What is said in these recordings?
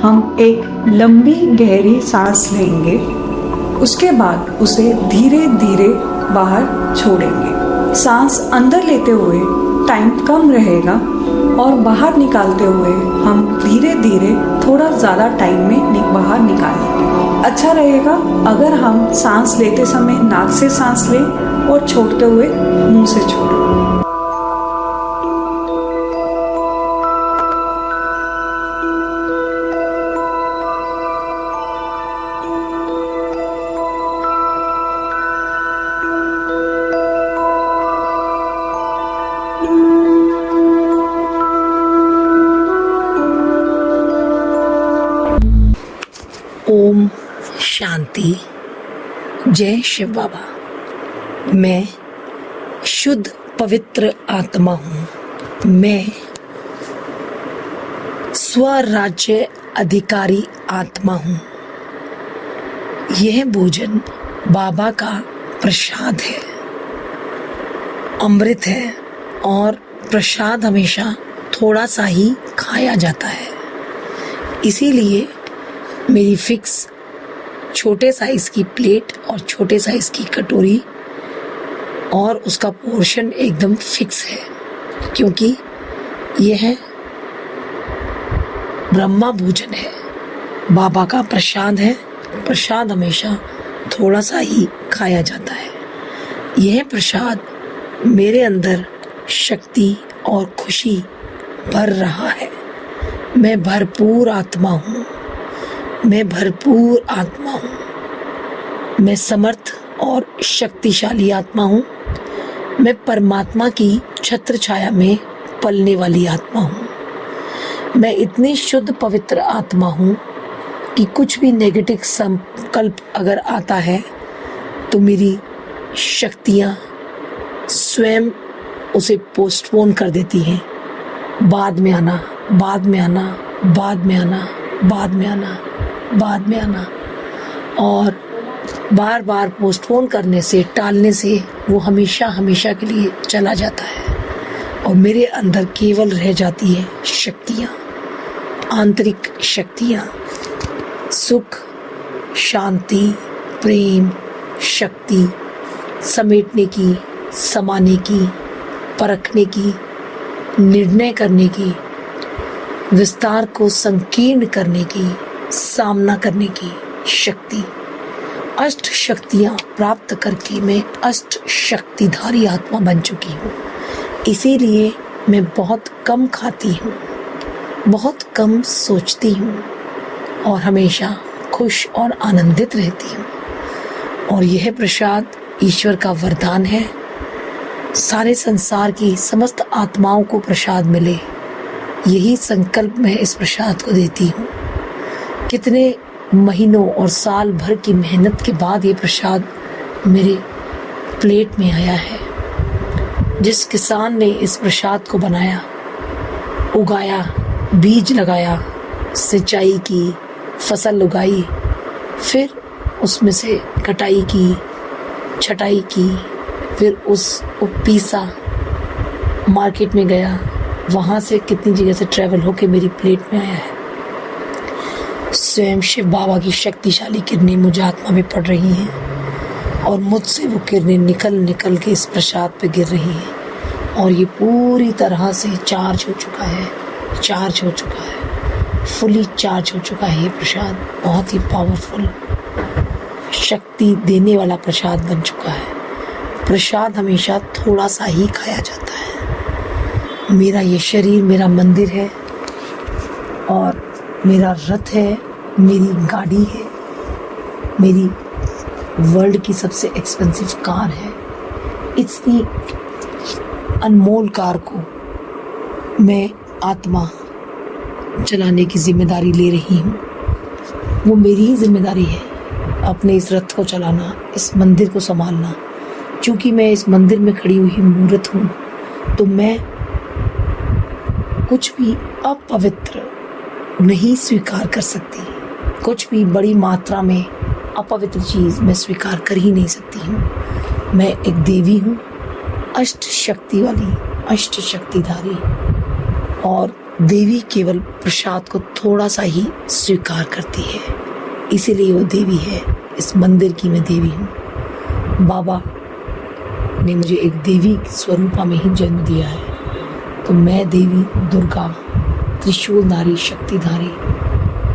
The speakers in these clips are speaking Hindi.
हम एक लंबी गहरी सांस लेंगे। उसके बाद उसे धीरे धीरे बाहर छोड़ेंगे। सांस अंदर लेते हुए टाइम कम रहेगा और बाहर निकालते हुए हम धीरे धीरे थोड़ा ज़्यादा टाइम में बाहर निकालेंगे। अच्छा रहेगा अगर हम सांस लेते समय नाक से सांस लें और छोड़ते हुए मुंह से छोड़ें। ओम शांति। जय शिव बाबा। मैं शुद्ध पवित्र आत्मा हूँ। मैं स्वराज्य अधिकारी आत्मा हूँ। यह भोजन बाबा का प्रसाद है, अमृत है और प्रसाद हमेशा थोड़ा सा ही खाया जाता है। इसीलिए मेरी फिक्स छोटे साइज़ की प्लेट और छोटे साइज़ की कटोरी और उसका पोर्शन एकदम फिक्स है, क्योंकि यह ब्रह्मा भोजन है, बाबा का प्रसाद है। प्रसाद हमेशा थोड़ा सा ही खाया जाता है। यह प्रसाद मेरे अंदर शक्ति और खुशी भर रहा है। मैं भरपूर आत्मा हूँ। मैं भरपूर आत्मा हूँ। मैं समर्थ और शक्तिशाली आत्मा हूँ। मैं परमात्मा की छत्र छाया में पलने वाली आत्मा हूँ। मैं इतनी शुद्ध पवित्र आत्मा हूँ कि कुछ भी नेगेटिव संकल्प अगर आता है तो मेरी शक्तियाँ स्वयं उसे पोस्टपोन कर देती हैं। बाद में आना, बाद में आना, बाद में आना, बाद में आना, बाद में आना। और बार बार पोस्टपोन करने से, टालने से वो हमेशा हमेशा के लिए चला जाता है और मेरे अंदर केवल रह जाती है शक्तियाँ, आंतरिक शक्तियाँ, सुख, शांति, प्रेम, शक्ति, समेटने की, समाने की, परखने की, निर्णय करने की, विस्तार को संकीर्ण करने की, सामना करने की शक्ति। अष्ट शक्तियाँ प्राप्त करके मैं अष्ट शक्तिधारी आत्मा बन चुकी हूँ। इसीलिए मैं बहुत कम खाती हूँ, बहुत कम सोचती हूँ और हमेशा खुश और आनंदित रहती हूँ। और यह प्रसाद ईश्वर का वरदान है। सारे संसार की समस्त आत्माओं को प्रसाद मिले, यही संकल्प मैं इस प्रसाद को देती हूँ। कितने महीनों और साल भर की मेहनत के बाद ये प्रसाद मेरे प्लेट में आया है। जिस किसान ने इस प्रसाद को बनाया, उगाया, बीज लगाया, सिंचाई की, फसल उगाई, फिर उसमें से कटाई की, छटाई की, फिर उसको पीसा, मार्केट में गया, वहाँ से कितनी जगह से ट्रैवल होके मेरी प्लेट में आया है। स्वयं शिव बाबा की शक्तिशाली किरणें मुझे आत्मा में पड़ रही हैं और मुझसे वो किरणें निकल निकल के इस प्रसाद पे गिर रही हैं और ये पूरी तरह से चार्ज हो चुका है, चार्ज हो चुका है, फुली चार्ज हो चुका है। ये प्रसाद बहुत ही पावरफुल, शक्ति देने वाला प्रसाद बन चुका है। प्रसाद हमेशा थोड़ा सा ही खाया जाता है। मेरा ये शरीर मेरा मंदिर है और मेरा रथ है, मेरी गाड़ी है, मेरी वर्ल्ड की सबसे एक्सपेंसिव कार है। इतनी अनमोल कार को मैं आत्मा चलाने की जिम्मेदारी ले रही हूँ। वो मेरी ही जिम्मेदारी है, अपने इस रथ को चलाना, इस मंदिर को संभालना। क्योंकि मैं इस मंदिर में खड़ी हुई मूर्त हूँ, तो मैं कुछ भी अपवित्र नहीं स्वीकार कर सकती। कुछ भी बड़ी मात्रा में अपवित्र चीज़ मैं स्वीकार कर ही नहीं सकती हूँ। मैं एक देवी हूँ, अष्ट शक्ति वाली, अष्ट शक्तिधारी, और देवी केवल प्रसाद को थोड़ा सा ही स्वीकार करती है, इसीलिए वो देवी है। इस मंदिर की मैं देवी हूँ। बाबा ने मुझे एक देवी स्वरूपा में ही जन्म दिया है, तो मैं देवी दुर्गा त्रिशूल नारी शक्तिधारी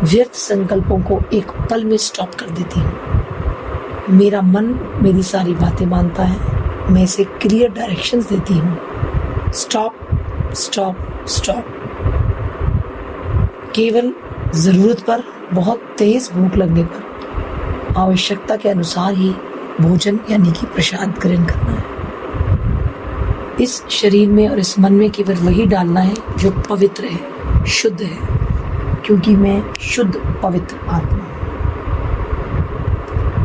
व्यर्थ संकल्पों को एक पल में स्टॉप कर देती हूँ। मेरा मन मेरी सारी बातें मानता है, मैं इसे क्लियर डायरेक्शंस देती हूँ। Stop stop stop. केवल ज़रूरत पर, बहुत तेज भूख लगने पर आवश्यकता के अनुसार ही भोजन यानी कि प्रसाद ग्रहण करना है। इस शरीर में और इस मन में केवल वही डालना है जो पवित्र है, शुद्ध है, क्योंकि मैं शुद्ध पवित्र आत्मा हूँ।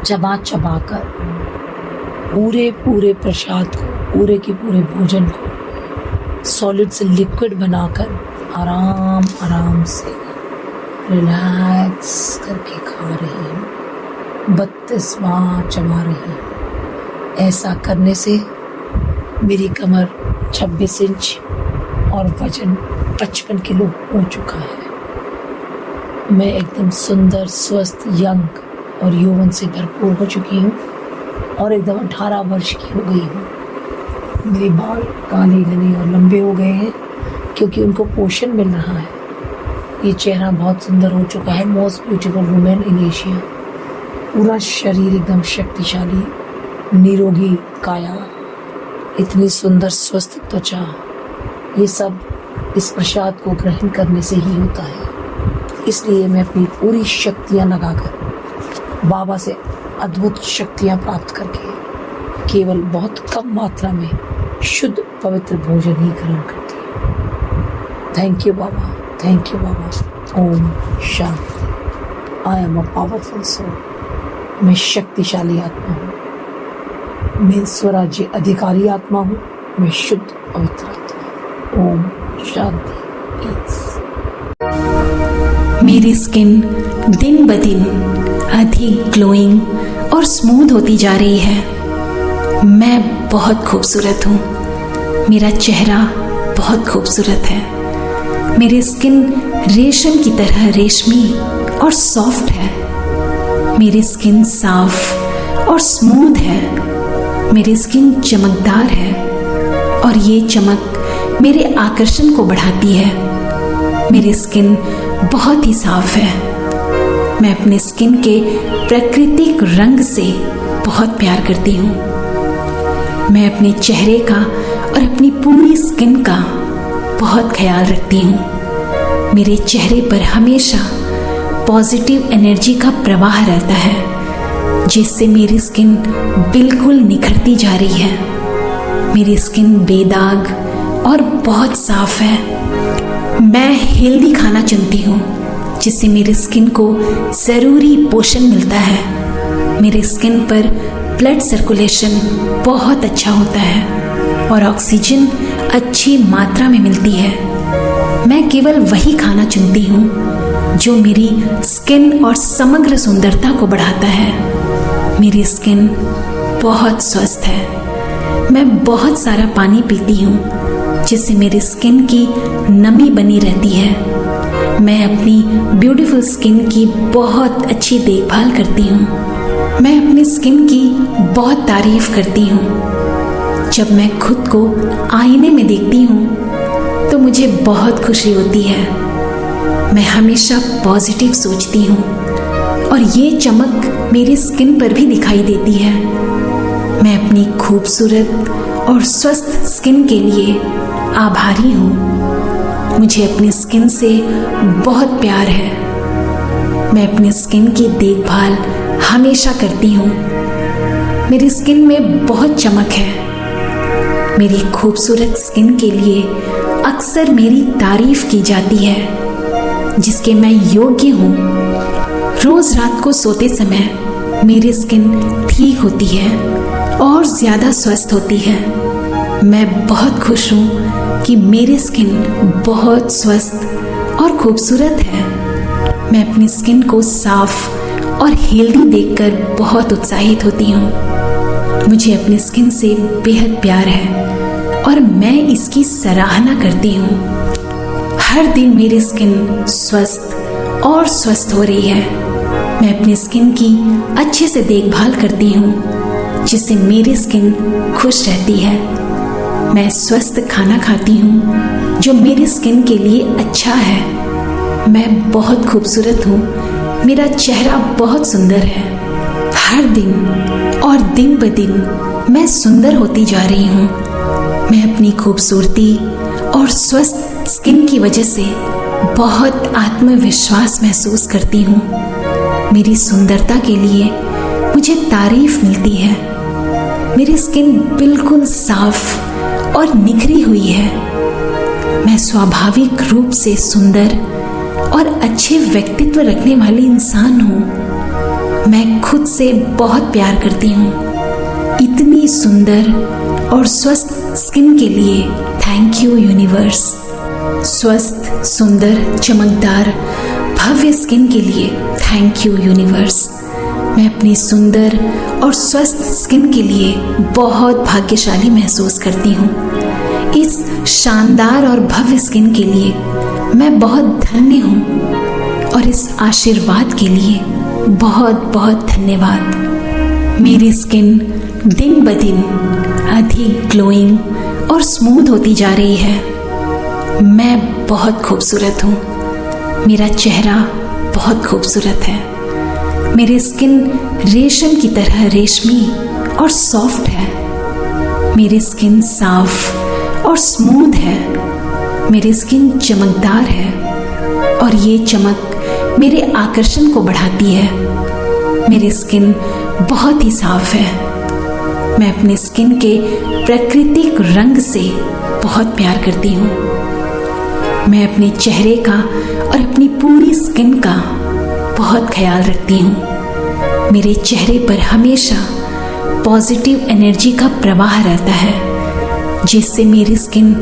चबा चबा कर पूरे पूरे प्रसाद को, पूरे के पूरे भोजन को सॉलिड से लिक्विड बनाकर आराम आराम से रिलैक्स करके खा रही हूँ। 32 बार चबा रही हूँ। ऐसा करने से मेरी कमर 26 इंच और वजन 55 किलो हो चुका है। मैं एकदम सुंदर, स्वस्थ, यंग और यौवन से भरपूर हो चुकी हूँ और एकदम 18 वर्ष की हो गई हूँ। मेरे बाल काले घने और लंबे हो गए हैं क्योंकि उनको पोषण मिल रहा है। ये चेहरा बहुत सुंदर हो चुका है। Most beautiful women in Asia. पूरा शरीर एकदम शक्तिशाली, निरोगी काया, इतनी सुंदर स्वस्थ त्वचा, ये सब इस प्रसाद को ग्रहण करने से ही होता है। इसलिए मैं अपनी पूरी शक्तियाँ लगाकर बाबा से अद्भुत शक्तियाँ प्राप्त करके केवल बहुत कम मात्रा में शुद्ध पवित्र भोजन ही ग्रहण करती हूँ। Thank you Baba, thank you Baba. ओम शांति। I am a powerful soul. मैं शक्तिशाली आत्मा हूँ। मैं स्वराज्य अधिकारी आत्मा हूँ। मैं शुद्ध पवित्र आत्मा हूँ। ओम शांति। मेरी स्किन दिन ब दिन अधिक ग्लोइंग और स्मूथ होती जा रही है। मैं बहुत खूबसूरत हूँ। मेरा चेहरा बहुत खूबसूरत है। मेरी स्किन रेशम की तरह रेशमी और सॉफ्ट है। मेरी स्किन साफ और स्मूथ है। मेरी स्किन चमकदार है और ये चमक मेरे आकर्षण को बढ़ाती है। मेरी स्किन बहुत ही साफ है। मैं अपने स्किन के प्राकृतिक रंग से बहुत प्यार करती हूँ। मैं अपने चेहरे का और अपनी पूरी स्किन का बहुत ख्याल रखती हूँ। मेरे चेहरे पर हमेशा पॉजिटिव एनर्जी का प्रवाह रहता है, जिससे मेरी स्किन बिल्कुल निखरती जा रही है। मेरी स्किन बेदाग और बहुत साफ है। मैं हेल्दी खाना चुनती हूँ, जिससे मेरी स्किन को ज़रूरी पोषण मिलता है। मेरी स्किन पर ब्लड सर्कुलेशन बहुत अच्छा होता है और ऑक्सीजन अच्छी मात्रा में मिलती है। मैं केवल वही खाना चुनती हूँ जो मेरी स्किन और समग्र सुंदरता को बढ़ाता है। मेरी स्किन बहुत स्वस्थ है। मैं बहुत सारा पानी पीती हूँ, जिससे मेरी स्किन की नमी बनी रहती है। मैं अपनी ब्यूटीफुल स्किन की बहुत अच्छी देखभाल करती हूँ। मैं अपनी स्किन की बहुत तारीफ करती हूँ। जब मैं खुद को आईने में देखती हूँ तो मुझे बहुत खुशी होती है। मैं हमेशा पॉजिटिव सोचती हूँ और ये चमक मेरी स्किन पर भी दिखाई देती है। मैं अपनी खूबसूरत और स्वस्थ स्किन के लिए आभारी हूँ। मुझे अपनी स्किन से बहुत प्यार है। मैं अपनी स्किन की देखभाल हमेशा करती हूँ। मेरी स्किन में बहुत चमक है। मेरी खूबसूरत स्किन के लिए अक्सर मेरी तारीफ की जाती है, जिसके मैं योग्य हूँ। रोज रात को सोते समय मेरी स्किन ठीक होती है और ज़्यादा स्वस्थ होती है। मैं बहुत खुश हूँ कि मेरी स्किन बहुत स्वस्थ और खूबसूरत है। मैं अपनी स्किन को साफ और हेल्दी देखकर बहुत उत्साहित होती हूँ। मुझे अपनी स्किन से बेहद प्यार है और मैं इसकी सराहना करती हूँ। हर दिन मेरी स्किन स्वस्थ और स्वस्थ हो रही है। मैं अपनी स्किन की अच्छे से देखभाल करती हूँ, जिससे मेरी स्किन खुश रहती है। मैं स्वस्थ खाना खाती हूँ जो मेरी स्किन के लिए अच्छा है। मैं बहुत खूबसूरत हूँ, मेरा चेहरा बहुत सुंदर है। हर दिन और दिन ब दिन मैं सुंदर होती जा रही हूँ। मैं अपनी खूबसूरती और स्वस्थ स्किन की वजह से बहुत आत्मविश्वास महसूस करती हूँ। मेरी सुंदरता के लिए मुझे तारीफ मिलती है। मेरी स्किन बिल्कुल साफ और निखरी हुई है। मैं स्वाभाविक रूप से सुंदर और अच्छे व्यक्तित्व रखने वाली इंसान हूँ। मैं खुद से बहुत प्यार करती हूँ। इतनी सुंदर और स्वस्थ स्किन के लिए थैंक यू यूनिवर्स। स्वस्थ, सुंदर, चमकदार, भव्य स्किन के लिए थैंक यू यूनिवर्स। मैं अपनी सुंदर और स्वस्थ स्किन के लिए बहुत भाग्यशाली महसूस करती हूँ। इस शानदार और भव्य स्किन के लिए मैं बहुत धन्य हूँ और इस आशीर्वाद के लिए बहुत बहुत धन्यवाद। मेरी स्किन दिन ब दिन अधिक ग्लोइंग और स्मूथ होती जा रही है। मैं बहुत खूबसूरत हूँ। मेरा चेहरा बहुत खूबसूरत है। मेरी स्किन रेशम की तरह रेशमी और सॉफ्ट है। मेरी स्किन साफ और स्मूथ है। मेरी स्किन चमकदार है और ये चमक मेरे आकर्षण को बढ़ाती है। मेरी स्किन बहुत ही साफ है। मैं अपनी स्किन के प्राकृतिक रंग से बहुत प्यार करती हूँ। मैं अपने चेहरे का और अपनी पूरी स्किन का बहुत ख्याल रखती हूँ। मेरे चेहरे पर हमेशा पॉजिटिव एनर्जी का प्रवाह रहता है, जिससे मेरी स्किन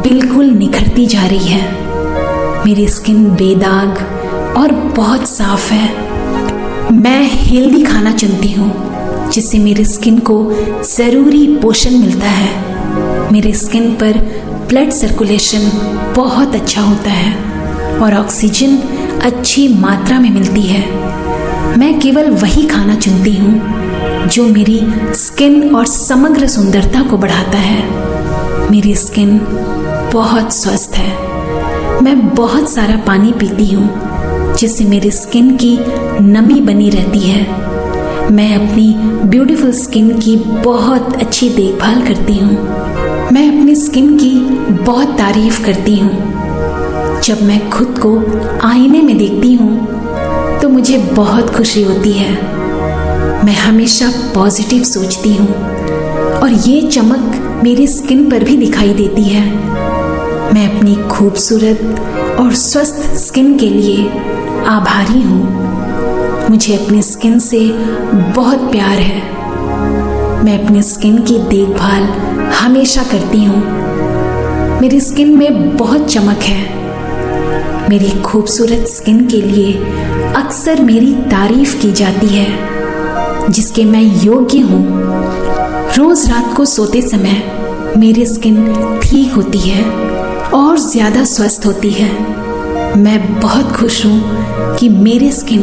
बिल्कुल निखरती जा रही है। मेरी स्किन बेदाग और बहुत साफ है। मैं हेल्दी खाना चुनती हूँ, जिससे मेरी स्किन को ज़रूरी पोषण मिलता है। मेरी स्किन पर ब्लड सर्कुलेशन बहुत अच्छा होता है और ऑक्सीजन अच्छी मात्रा में मिलती है। मैं केवल वही खाना चुनती हूँ जो मेरी स्किन और समग्र सुंदरता को बढ़ाता है। मेरी स्किन बहुत स्वस्थ है। मैं बहुत सारा पानी पीती हूँ, जिससे मेरी स्किन की नमी बनी रहती है। मैं अपनी ब्यूटीफुल स्किन की बहुत अच्छी देखभाल करती हूँ। मैं अपनी स्किन की बहुत तारीफ करती हूँ। जब मैं खुद को आईने में देखती हूँ तो मुझे बहुत खुशी होती है। मैं हमेशा पॉजिटिव सोचती हूँ और ये चमक मेरी स्किन पर भी दिखाई देती है। मैं अपनी खूबसूरत और स्वस्थ स्किन के लिए आभारी हूँ। मुझे अपनी स्किन से बहुत प्यार है। मैं अपनी स्किन की देखभाल हमेशा करती हूँ। मेरी स्किन में बहुत चमक है। मेरी खूबसूरत स्किन के लिए अक्सर मेरी तारीफ की जाती है, जिसके मैं योग्य हूँ। रोज रात को सोते समय मेरी स्किन ठीक होती है और ज़्यादा स्वस्थ होती है। मैं बहुत खुश हूँ कि मेरी स्किन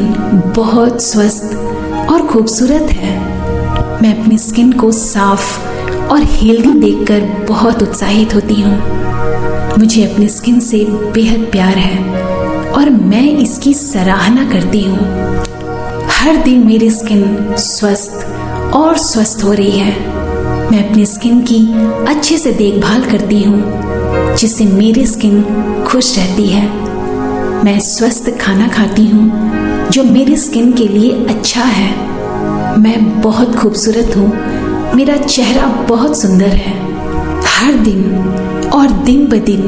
बहुत स्वस्थ और खूबसूरत है। मैं अपनी स्किन को साफ और हेल्दी देखकर बहुत उत्साहित होती हूँ। मुझे अपनी स्किन से बेहद प्यार है और मैं इसकी सराहना करती हूँ। हर दिन मेरी स्किन स्वस्थ और स्वस्थ हो रही है। मैं अपनी स्किन की अच्छे से देखभाल करती हूँ, जिससे मेरी स्किन खुश रहती है। मैं स्वस्थ खाना खाती हूँ जो मेरी स्किन के लिए अच्छा है। मैं बहुत खूबसूरत हूँ। मेरा चेहरा बहुत सुंदर है। हर दिन और दिन ब दिन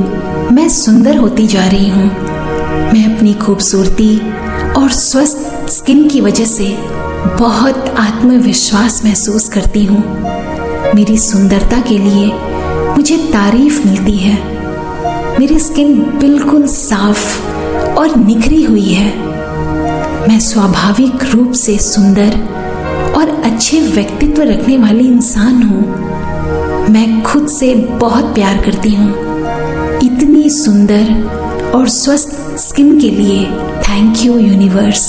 मैं सुंदर होती जा रही हूँ। मैं अपनी खूबसूरती और स्वस्थ स्किन की वजह से बहुत आत्मविश्वास महसूस करती हूँ। मेरी सुंदरता के लिए मुझे तारीफ मिलती है। मेरी स्किन बिल्कुल साफ और निखरी हुई है। मैं स्वाभाविक रूप से सुंदर और अच्छे व्यक्तित्व रखने वाली इंसान हूँ। मैं खुद से बहुत प्यार करती हूँ। इतनी सुंदर और स्वस्थ स्किन के लिए थैंक यू यूनिवर्स।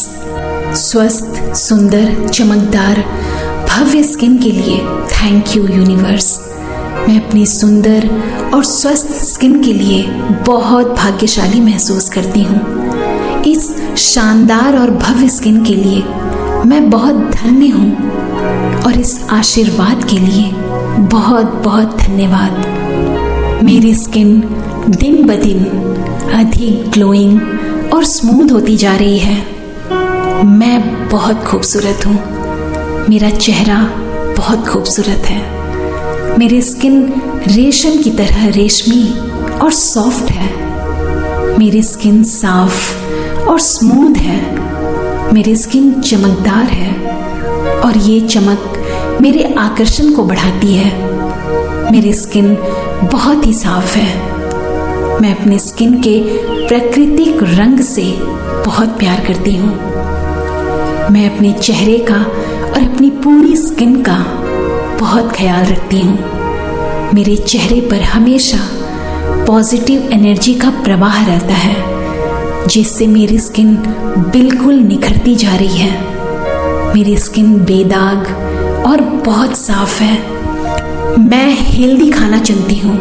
स्वस्थ, सुंदर, चमकदार, भव्य स्किन के लिए थैंक यू यूनिवर्स। मैं अपनी सुंदर और स्वस्थ स्किन के लिए बहुत भाग्यशाली महसूस करती हूँ। इस शानदार और भव्य स्किन के लिए मैं बहुत धन्य हूँ और इस आशीर्वाद के लिए बहुत बहुत धन्यवाद। मेरी स्किन दिन ब दिन अधिक ग्लोइंग और स्मूथ होती जा रही है। मैं बहुत खूबसूरत हूँ। मेरा चेहरा बहुत खूबसूरत है। मेरी स्किन रेशम की तरह रेशमी और सॉफ्ट है। मेरी स्किन साफ और स्मूथ है। मेरी स्किन चमकदार है और ये चमक मेरे आकर्षण को बढ़ाती है। मेरी स्किन बहुत ही साफ है। मैं अपने स्किन के प्राकृतिक रंग से बहुत प्यार करती हूँ। मैं अपने चेहरे का और अपनी पूरी स्किन का बहुत ख्याल रखती हूँ। मेरे चेहरे पर हमेशा पॉजिटिव एनर्जी का प्रवाह रहता है, जिससे मेरी स्किन बिल्कुल निखरती जा रही है। मेरी स्किन बेदाग और बहुत साफ है। मैं हेल्दी खाना चुनती हूँ,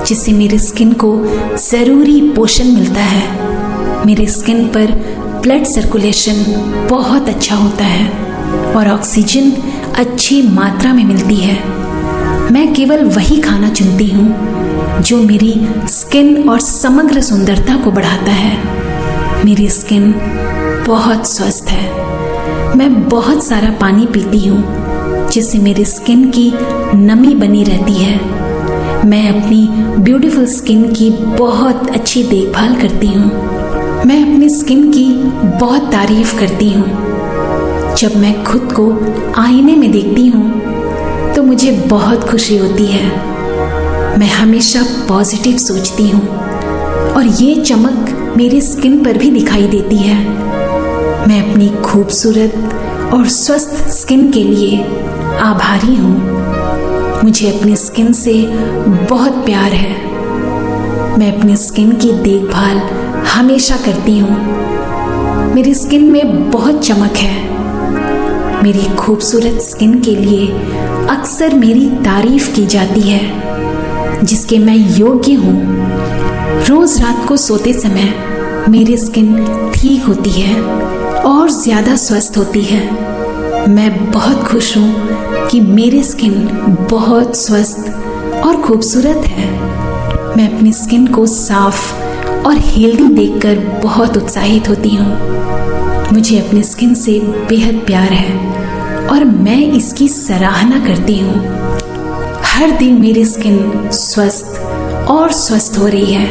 जिससे मेरी स्किन को ज़रूरी पोषण मिलता है। मेरी स्किन पर ब्लड सर्कुलेशन बहुत अच्छा होता है और ऑक्सीजन अच्छी मात्रा में मिलती है। मैं केवल वही खाना चुनती हूँ जो मेरी स्किन और समग्र सुंदरता को बढ़ाता है। मेरी स्किन बहुत स्वस्थ है। मैं बहुत सारा पानी पीती हूँ, जिससे मेरी स्किन की नमी बनी रहती है। मैं अपनी ब्यूटीफुल स्किन की बहुत अच्छी देखभाल करती हूँ। मैं अपनी स्किन की बहुत तारीफ करती हूँ। जब मैं खुद को आईने में देखती हूँ तो मुझे बहुत खुशी होती है। मैं हमेशा पॉजिटिव सोचती हूँ और ये चमक मेरी स्किन पर भी दिखाई देती है। मैं अपनी खूबसूरत और स्वस्थ स्किन के लिए आभारी हूँ। मुझे अपनी स्किन से बहुत प्यार है। मैं अपनी स्किन की देखभाल हमेशा करती हूँ। मेरी स्किन में बहुत चमक है। मेरी खूबसूरत स्किन के लिए अक्सर मेरी तारीफ की जाती है, जिसके मैं योग्य हूँ। रोज रात को सोते समय मेरी स्किन ठीक होती है और ज़्यादा स्वस्थ होती है। मैं बहुत खुश हूँ कि मेरी स्किन बहुत स्वस्थ और खूबसूरत है। मैं अपनी स्किन को साफ और हेल्दी देखकर बहुत उत्साहित होती हूँ। मुझे अपनी स्किन से बेहद प्यार है और मैं इसकी सराहना करती हूँ। हर दिन मेरी स्किन स्वस्थ और स्वस्थ हो रही है।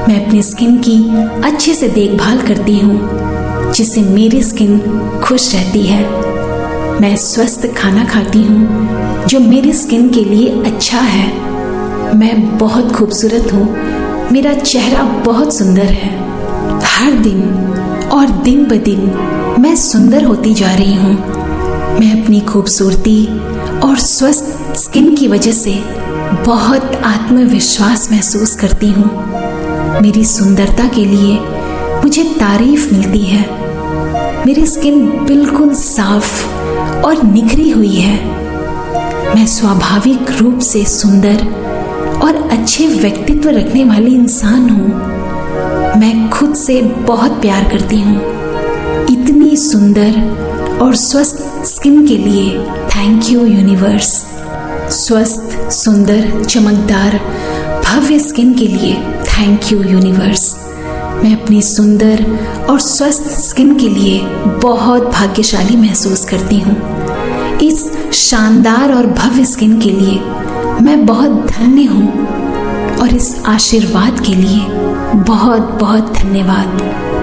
मैं अपनी स्किन की अच्छे से देखभाल करती हूँ, जिससे मेरी स्किन खुश रहती है। मैं स्वस्थ खाना खाती हूँ जो मेरी स्किन के लिए अच्छा है। मैं बहुत खूबसूरत हूँ। मेरा चेहरा बहुत सुंदर है। हर दिन और दिन ब दिन मैं सुंदर होती जा रही हूँ। मैं अपनी खूबसूरती और स्वस्थ स्किन की वजह से बहुत आत्मविश्वास महसूस करती हूँ। मेरी सुंदरता के लिए मुझे तारीफ मिलती है। मेरी स्किन बिल्कुल साफ और निखरी हुई है। मैं स्वाभाविक रूप से सुंदर और अच्छे व्यक्तित्व रखने वाली इंसान हूँ। मैं खुद से बहुत प्यार करती हूँ। इतनी सुंदर और स्वस्थ स्किन के लिए थैंक यू यूनिवर्स। स्वस्थ, सुंदर, चमकदार, भव्य स्किन के लिए थैंक यू यूनिवर्स। मैं अपनी सुंदर और स्वस्थ स्किन के लिए बहुत भाग्यशाली महसूस करती हूँ। इस शानदार और भव्य स्किन के लिए मैं बहुत धन्य हूँ और इस आशीर्वाद के लिए बहुत बहुत धन्यवाद।